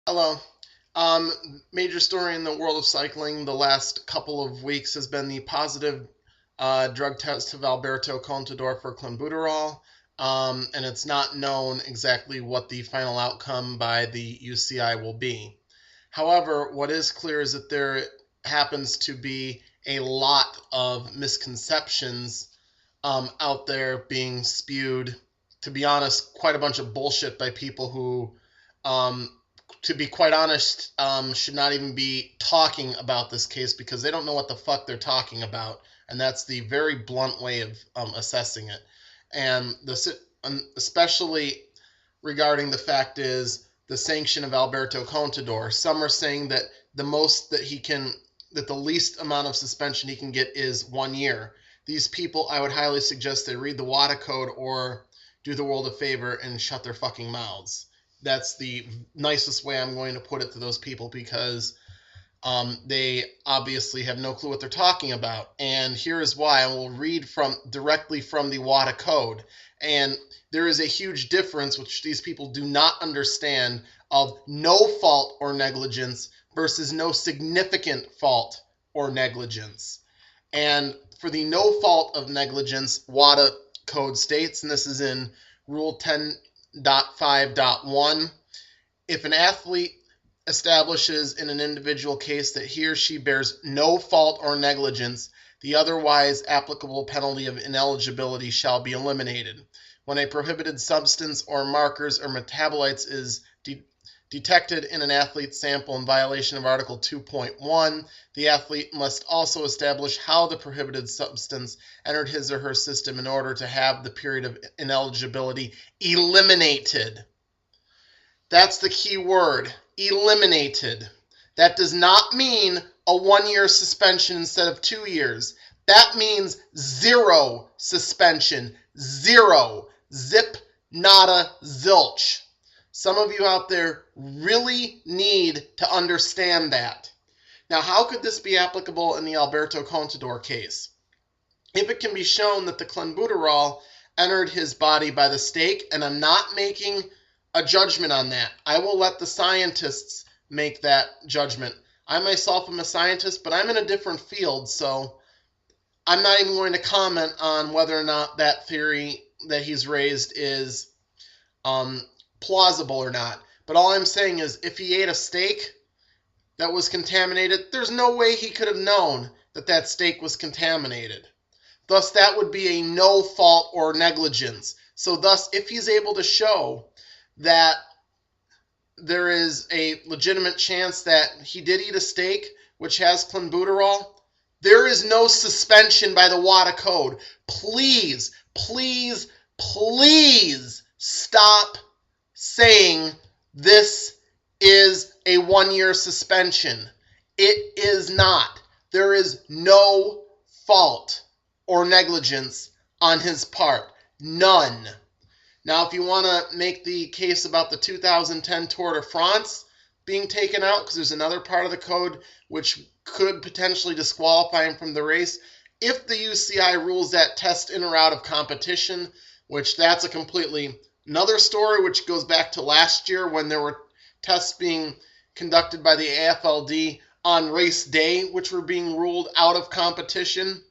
Hello. Major story in the world of cycling the last couple of weeks has been the positive drug test of Alberto Contador for clenbuterol, and it's not known exactly what the final outcome by the UCI will be. However, what is clear is that there happens to be a lot of misconceptions out there being spewed. To be honest, quite a bunch of bullshit by people who um, to be quite honest, should not even be talking about this case because they don't know what the fuck they're talking about, and that's the very blunt way of assessing it. And especially regarding the fact is the sanction of Alberto Contador. Some are saying that the most that he can, that the least amount of suspension he can get is 1 year. These people, I would highly suggest they read the WADA code or do the world a favor and shut their fucking mouths. That's the nicest way I'm going to put it to those people because they obviously have no clue what they're talking about. And here is why. I will read directly from the WADA code. And there is a huge difference, which these people do not understand, of no fault or negligence versus no significant fault or negligence. And for the no fault of negligence, WADA code states, and this is in Rule 10.5.1, if an athlete establishes in an individual case that he or she bears no fault or negligence, the otherwise applicable penalty of ineligibility shall be eliminated. When a prohibited substance or markers or metabolites is detected in an athlete's sample in violation of Article 2.1, the athlete must also establish how the prohibited substance entered his or her system in order to have the period of ineligibility eliminated. That's the key word, eliminated. That does not mean a 1 year suspension instead of 2 years. That means zero suspension. Zero. Zip, nada, zilch. Some of you out there really need to understand that. Now, how could this be applicable in the Alberto Contador case? If it can be shown that the clenbuterol entered his body by the stake, and I'm not making a judgment on that. I will let the scientists make that judgment. I myself am a scientist, but I'm in a different field, so I'm not even going to comment on whether or not that theory that he's raised is plausible or not. But all I'm saying is if he ate a steak that was contaminated, there's no way he could have known that that steak was contaminated. Thus, that would be a no fault or negligence. So thus, if he's able to show that there is a legitimate chance that he did eat a steak which has clenbuterol, there is no suspension by the WADA code. Please, please, please stop saying this is a 1 year suspension. It is not. There is no fault or negligence on his part. None. Now, if you want to make the case about the 2010 Tour de France being taken out, because there's another part of the code which could potentially disqualify him from the race, if the UCI rules that test in or out of competition, which that's a completely another story, which goes back to last year when there were tests being conducted by the AFLD on race day, which were being ruled out of competition.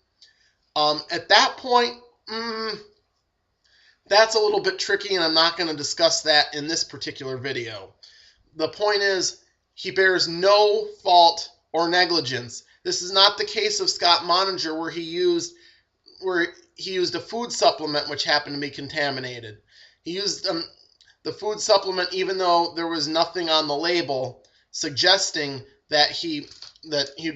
At that point, that's a little bit tricky, and I'm not going to discuss that in this particular video. The point is, he bears no fault or negligence. This is not the case of Scott Moninger where he used a food supplement which happened to be contaminated. He used the food supplement even though there was nothing on the label suggesting that he'd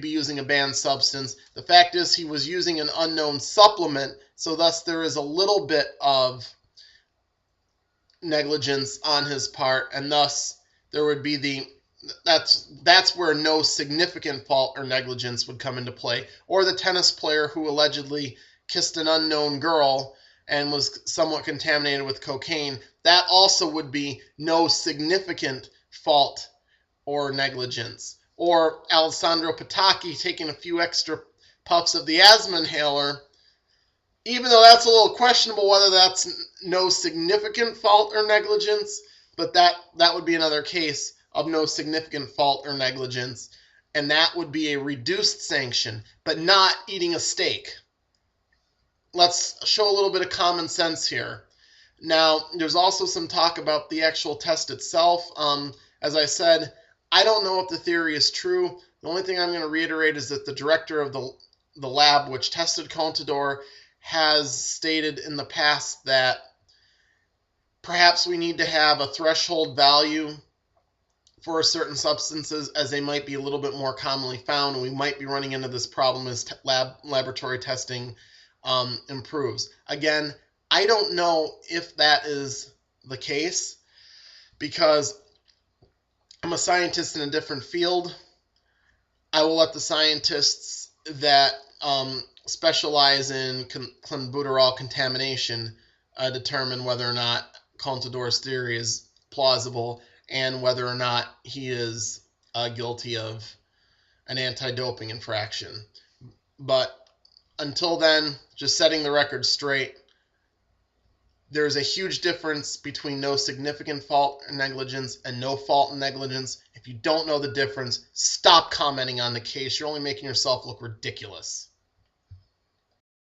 be using a banned substance. The fact is he was using an unknown supplement, so thus there is a little bit of negligence on his part, and thus there would be that's where no significant fault or negligence would come into play. Or the tennis player who allegedly kissed an unknown girl and was somewhat contaminated with cocaine, that also would be no significant fault or negligence. Or Alessandro Patacchi taking a few extra puffs of the asthma inhaler, even though that's a little questionable whether that's no significant fault or negligence, but that would be another case of no significant fault or negligence, and that would be a reduced sanction, but not eating a steak. Let's show a little bit of common sense here. Now, there's also some talk about the actual test itself. As I said, I don't know if the theory is true. The only thing I'm going to reiterate is that the director of the lab which tested Contador has stated in the past that perhaps we need to have a threshold value for certain substances, as they might be a little bit more commonly found, and we might be running into this problem as laboratory testing improves. Again, I don't know if that is the case because I'm a scientist in a different field. I will let the scientists that specialize in clenbuterol contamination determine whether or not Contador's theory is plausible and whether or not he is guilty of an anti-doping infraction. But until then, just setting the record straight, there's a huge difference between no significant fault or negligence and no fault and negligence. If you don't know the difference, stop commenting on the case. You're only making yourself look ridiculous.